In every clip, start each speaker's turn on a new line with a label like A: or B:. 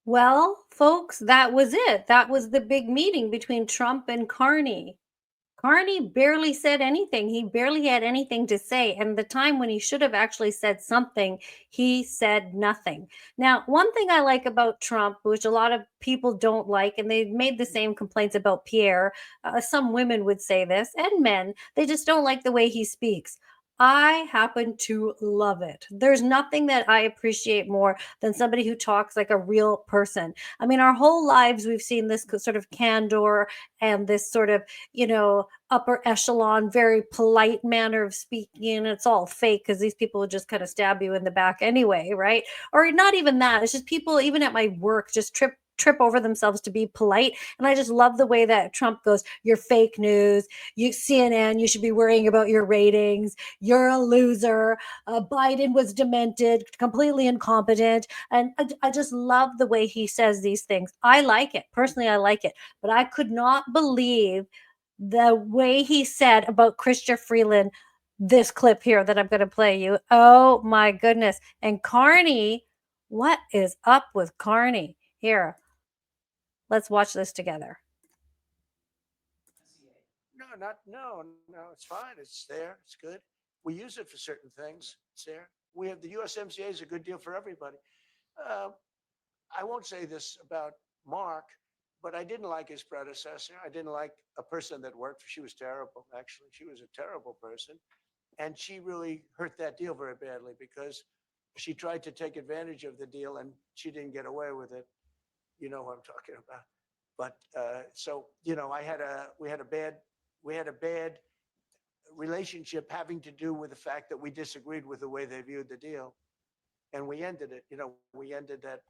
A: Well, folks, that was it. That was the big meeting between Trump and Carney. Carney barely said anything. He barely had anything to say. And the time when he should have actually said something, he said nothing. Now, one thing I like about Trump, which a lot of people don't like, and they've made the same complaints about Pierre, some women would say this, and men, they just don't like the way he speaks. I happen to love it. There's nothing that I appreciate more than somebody who talks like a real person. I mean, our whole lives we've seen this sort of candor and this sort of, upper echelon, very polite manner of speaking. And it's all fake because these people would just kind of stab you in the back anyway, right? Or not even that. It's just people, even at my work, just trip over themselves to be polite. And I just love the way that Trump goes, "You're fake news. You CNN, you should be worrying about your ratings. You're a loser. Biden was demented, completely incompetent." And I just love the way he says these things. I like it. Personally, I like it. But I could not believe the way he said about Christian Freeland, this clip here that I'm going to play you. Oh my goodness. And Carney, what is up with Carney? Here, let's watch this together.
B: No, it's fine. It's there. It's good. We use it for certain things. It's there. We have the USMCA is a good deal for everybody. Uh, I won't say this about Mark, but I didn't like his predecessor. I didn't like a person that worked for. She was terrible. Actually, she was a terrible person, and she really hurt that deal very badly because she tried to take advantage of the deal and she didn't get away with it. You know what I'm talking about. But so we had a bad relationship having to do with the fact that we disagreed with the way they viewed the deal, and we ended it. We ended that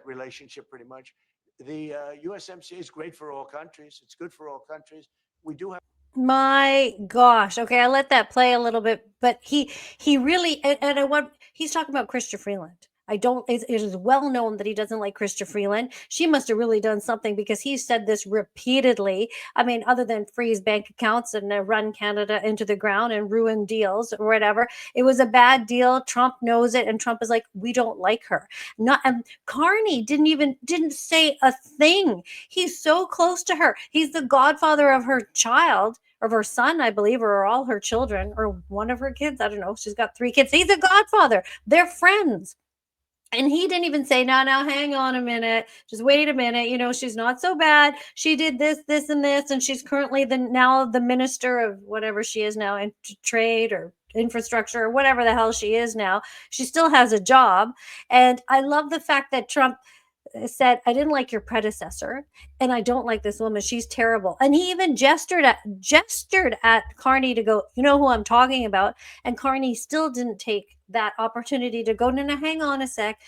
B: relationship pretty much. The USMCA is great for all countries. It's good for all countries. We do have.
A: My gosh. Okay, I let that play a little bit, but he really, and I want, he's talking about Christopher Freeland. I don't, it is well known that he doesn't like Christopher Freeland. She must have really done something because he said this repeatedly. I mean, other than freeze bank accounts and run Canada into the ground and ruin deals or whatever, it was a bad deal. Trump knows it, and Trump is like, we don't like her. Not, and Carney didn't say a thing. He's so close to her. He's the godfather of her child, of her son, I believe, or all her children, or one of her kids. I don't know. She's got 3 kids. He's a godfather. They're friends. And he didn't even say, no, now hang on a minute. Just wait a minute. She's not so bad. She did this, this, and this. And she's currently now the minister of whatever she is now, in trade or infrastructure or whatever the hell she is now. She still has a job. And I love the fact that Trump said, I didn't like your predecessor, and I don't like this woman. She's terrible. And he even gestured at Carney to go, you know who I'm talking about. And Carney still didn't take that opportunity to go, no, no, hang on a sec.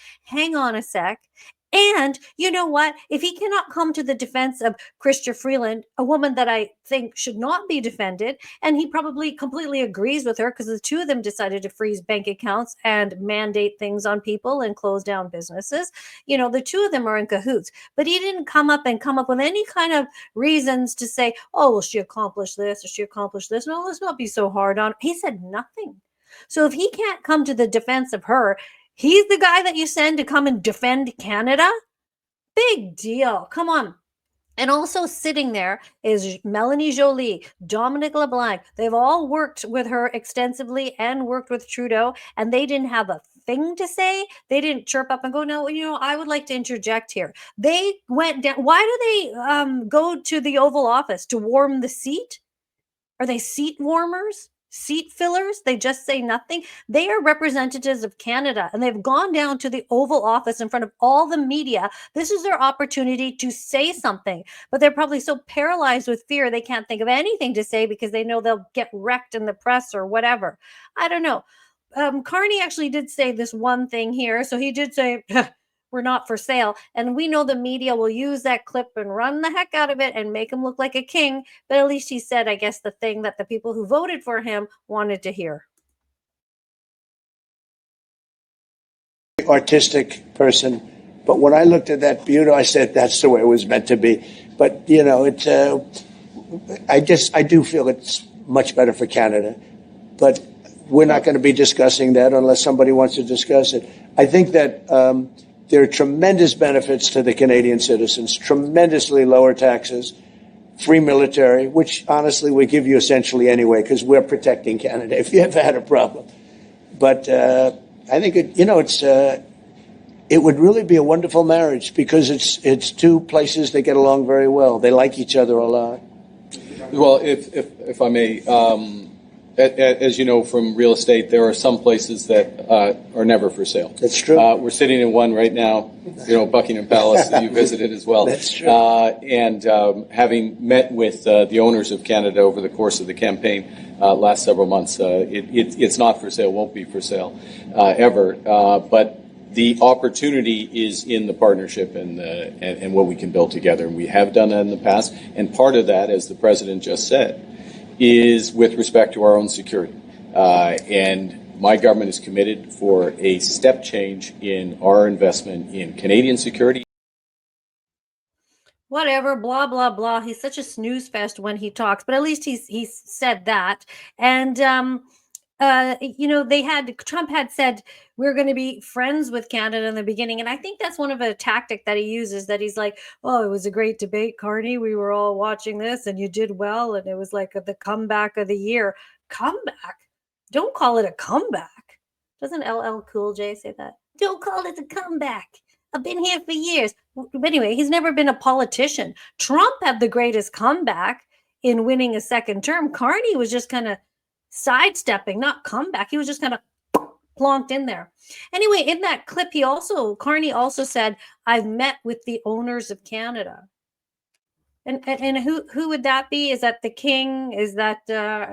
A: And you know what? If he cannot come to the defense of Chrystia Freeland, a woman that I think should not be defended, and he probably completely agrees with her because the two of them decided to freeze bank accounts and mandate things on people and close down businesses. The two of them are in cahoots, but he didn't come up with any kind of reasons to say, oh, well, she accomplished this or she accomplished this. No, let's not be so hard on her. He said nothing. So if he can't come to the defense of her, he's the guy that you send to come and defend Canada? Big deal. Come on. And also sitting there is Melanie Joly, Dominic LeBlanc. They've all worked with her extensively and worked with Trudeau, and they didn't have a thing to say. They didn't chirp up and go, no, I would like to interject here. They went down. Why do they go to the Oval Office? To warm the seat? Are they seat warmers? Seat fillers? They just say nothing. They are representatives of Canada, and they've gone down to the Oval Office in front of all the media. This is their opportunity to say something, but they're probably so paralyzed with fear they can't think of anything to say because they know they'll get wrecked in the press or whatever. I don't know. Carney actually did say this one thing here. So he did say, we're not for sale. And we know the media will use that clip and run the heck out of it and make him look like a king. But at least he said, I guess, the thing that the people who voted for him wanted to hear.
B: Artistic person. But when I looked at that beauty, I said, that's the way it was meant to be. But, I do feel it's much better for Canada. But we're not going to be discussing that unless somebody wants to discuss it. I think that there are tremendous benefits to the Canadian citizens, tremendously lower taxes, free military, which honestly we give you essentially anyway because we're protecting Canada if you ever had a problem. But I think it would really be a wonderful marriage because it's two places that get along very well. They like each other a lot.
C: Well, if I may, as you know from real estate, there are some places that are never for sale.
B: That's true.
C: We're sitting in one right now, Buckingham Palace that you visited as well.
B: That's true.
C: And having met with the owners of Canada over the course of the campaign last several months, it's not for sale, won't be for sale ever. But the opportunity is in the partnership and what we can build together. And we have done that in the past. And part of that, as the president just said, is with respect to our own security. And my government is committed for a step change in our investment in Canadian security.
A: Whatever, blah blah blah. He's such a snooze fest when he talks, but at least he's said that. And Trump had said we're going to be friends with Canada in the beginning, and I think that's one of a tactic that he uses. That he's like, "Oh, it was a great debate, Carney. We were all watching this, and you did well, and it was like the comeback of the year." Comeback? Don't call it a comeback. Doesn't LL Cool J say that? Don't call it a comeback. I've been here for years. But anyway, he's never been a politician. Trump had the greatest comeback in winning a second term. Carney was just kind of sidestepping, not comeback. He was just kind of plonked in there. Anyway, in that clip, Carney also said, "I've met with the owners of Canada." And who would that be? Is that the king? Is that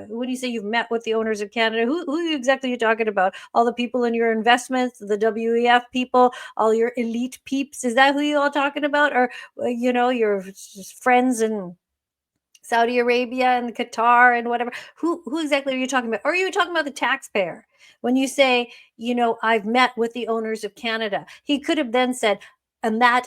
A: what do you say? You've met with the owners of Canada? Who exactly are you talking about? All the people in your investments, the WEF people, all your elite peeps. Is that who you all talking about? Or your friends in Saudi Arabia and Qatar and whatever. Who exactly are you talking about? Or are you talking about the taxpayer? When you say, I've met with the owners of Canada, he could have then said, and by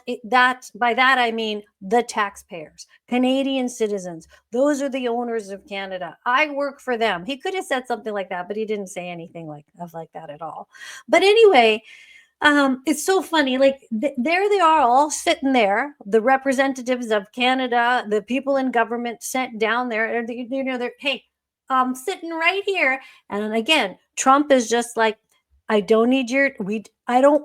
A: that I mean the taxpayers, Canadian citizens. Those are the owners of Canada. I work for them. He could have said something like that, but he didn't say anything like that at all. But anyway, it's so funny. Like there they are, all sitting there, the representatives of Canada, the people in government sent down there, and they're hey, sitting right here. And again, Trump is just like, I don't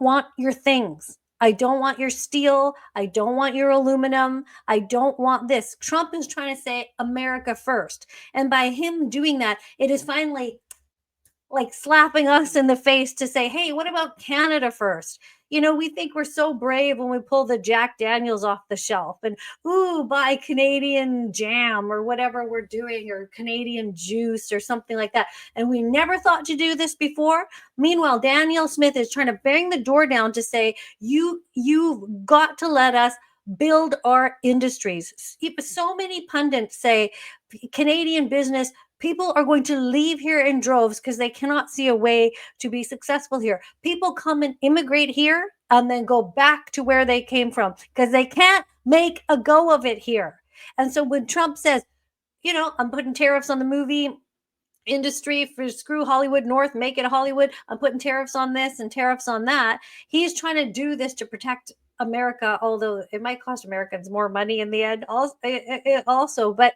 A: want your things. I don't want your steel. I don't want your aluminum. I don't want this. Trump is trying to say America first. And by him doing that, it is finally like slapping us in the face to say, hey, what about Canada first? We think we're so brave when we pull the Jack Daniels off the shelf and, buy Canadian jam or whatever we're doing, or Canadian juice or something like that. And we never thought to do this before. Meanwhile, Danielle Smith is trying to bang the door down to say, you've got to let us build our industries. So many pundits say Canadian business, people are going to leave here in droves because they cannot see a way to be successful here. People come and immigrate here and then go back to where they came from because they can't make a go of it here. And so when Trump says, I'm putting tariffs on the movie industry for screw Hollywood North, make it Hollywood. I'm putting tariffs on this and tariffs on that. He's trying to do this to protect America, although it might cost Americans more money in the end also. But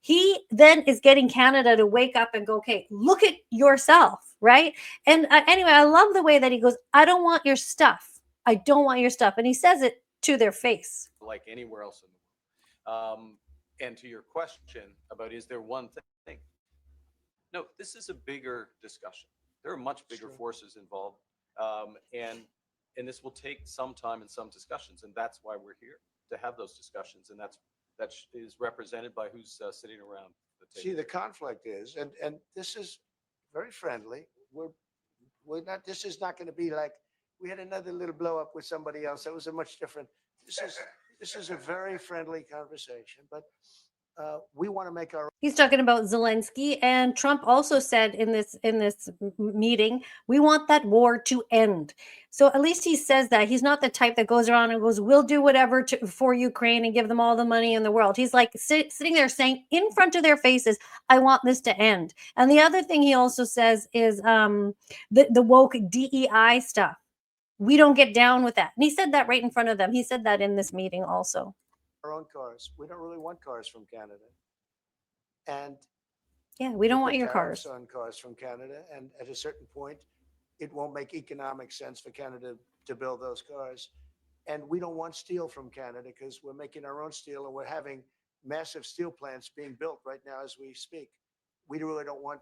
A: he then is getting Canada to wake up and go, okay, look at yourself, right? And anyway, I love the way that he goes, I don't want your stuff. I don't want your stuff. And he says it to their face.
C: Like anywhere else in the world. And to your question about, is there one thing? No, this is a bigger discussion. There are much bigger forces involved. And this will take some time and some discussions. And that's why we're here, to have those discussions. And that is represented by who's sitting around the table.
B: See, the conflict is, and this is very friendly. We're not. This is not going to be like we had another little blow up with somebody else. That was a much different. This is a very friendly conversation. But We want to make our
A: He's talking about Zelensky, and Trump also said in this meeting, we want that war to end. So at least he says that. He's not the type that goes around and goes, we'll do whatever for Ukraine and give them all the money in the world. He's like sitting there saying in front of their faces, I want this to end. And the other thing he also says is the woke DEI stuff. We don't get down with that. And he said that right in front of them. He said that in this meeting also.
B: own cars. We don't really want cars from Canada. And
A: yeah, we don't
B: put
A: want your
B: tariffs
A: cars
B: on cars from Canada. And at a certain point, it won't make economic sense for Canada to build those cars. And we don't want steel from Canada because we're making our own steel and we're having massive steel plants being built right now as we speak. We really don't want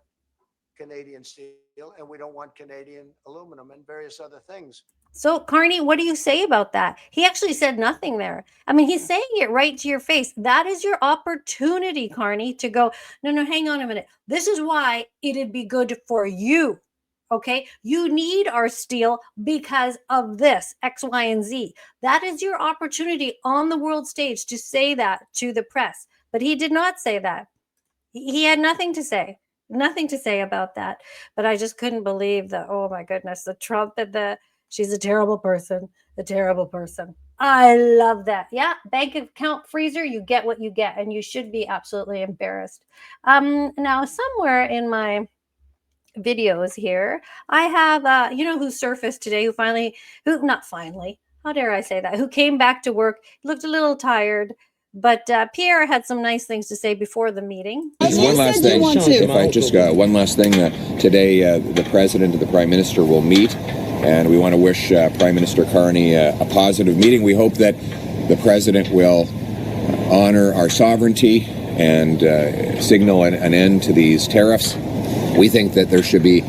B: Canadian steel and we don't want Canadian aluminum and various other things.
A: So, Carney, what do you say about that? He actually said nothing there. I mean, he's saying it right to your face. That is your opportunity, Carney, to go, no, hang on a minute. This is why it'd be good for you. Okay. You need our steel because of this, X, Y, and Z. That is your opportunity on the world stage to say that to the press. But he did not say that. He had nothing to say. Nothing to say about that. But I just couldn't believe that, oh my goodness, the Trump and she's a terrible person, a terrible person. I love that. Yeah, bank account freezer, you get what you get, and you should be absolutely embarrassed. Now, somewhere in my videos here, I have, who surfaced today, not finally, how dare I say that, who came back to work, looked a little tired, but Pierre had some nice things to say before the meeting.
D: One last thing, if I just got one last thing, today the President and the Prime Minister will meet. And we want to wish Prime Minister Carney a positive meeting. We hope that the President will honor our sovereignty and signal an end to these tariffs. We think that there should be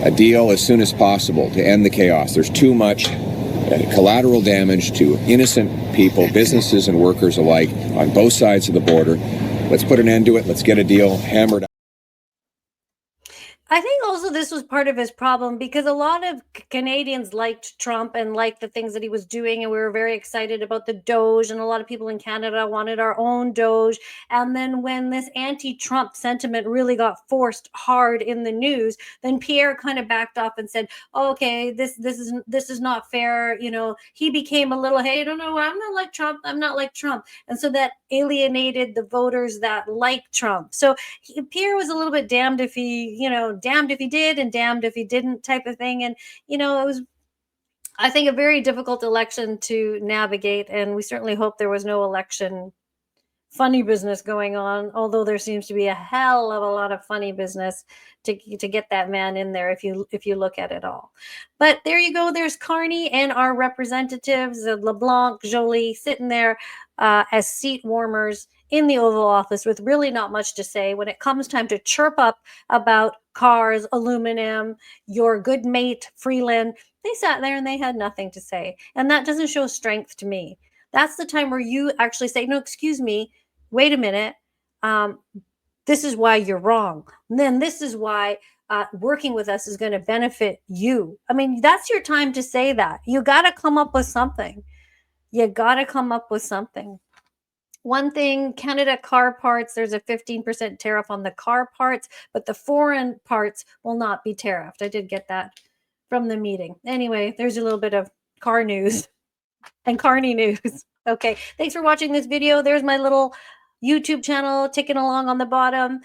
D: a deal as soon as possible to end the chaos. There's too much collateral damage to innocent people, businesses and workers alike on both sides of the border. Let's put an end to it. Let's get a deal hammered out.
A: I think also this was part of his problem because a lot of Canadians liked Trump and liked the things that he was doing. And we were very excited about the Doge. And a lot of people in Canada wanted our own Doge. And then when this anti-Trump sentiment really got forced hard in the news, then Pierre kind of backed off and said, oh, okay, this is not fair. You know, he became a little, hey, no, I'm not like Trump. I'm not like Trump. And so that alienated the voters that like Trump. So Pierre was a little bit damned if he did and damned if he didn't type of thing. And, it was, I think, a very difficult election to navigate. And we certainly hope there was no election funny business going on, although there seems to be a hell of a lot of funny business to get that man in there if you look at it all. But there you go. There's Carney and our representatives, LeBlanc, Joly, sitting there as seat warmers in the Oval Office with really not much to say when it comes time to chirp up about cars, aluminum, your good mate, Freeland. They sat there and they had nothing to say. And that doesn't show strength to me. That's the time where you actually say, no, excuse me, wait a minute. This is why you're wrong. And then this is why working with us is going to benefit you. I mean, that's your time to say that. You got to come up with something. One thing, Canada car parts, there's a 15% tariff on the car parts, but the foreign parts will not be tariffed. I did get that from the meeting. Anyway, there's a little bit of car news and Carney news. Okay, thanks for watching this video. There's my little YouTube channel ticking along on the bottom.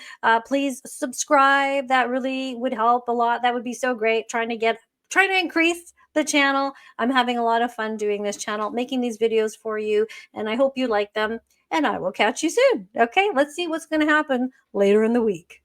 A: Please subscribe. That really would help a lot. That would be so great. Trying to increase the channel. I'm having a lot of fun doing this channel, making these videos for you, and I hope you like them. And I will catch you soon. Okay, let's see what's going to happen later in the week.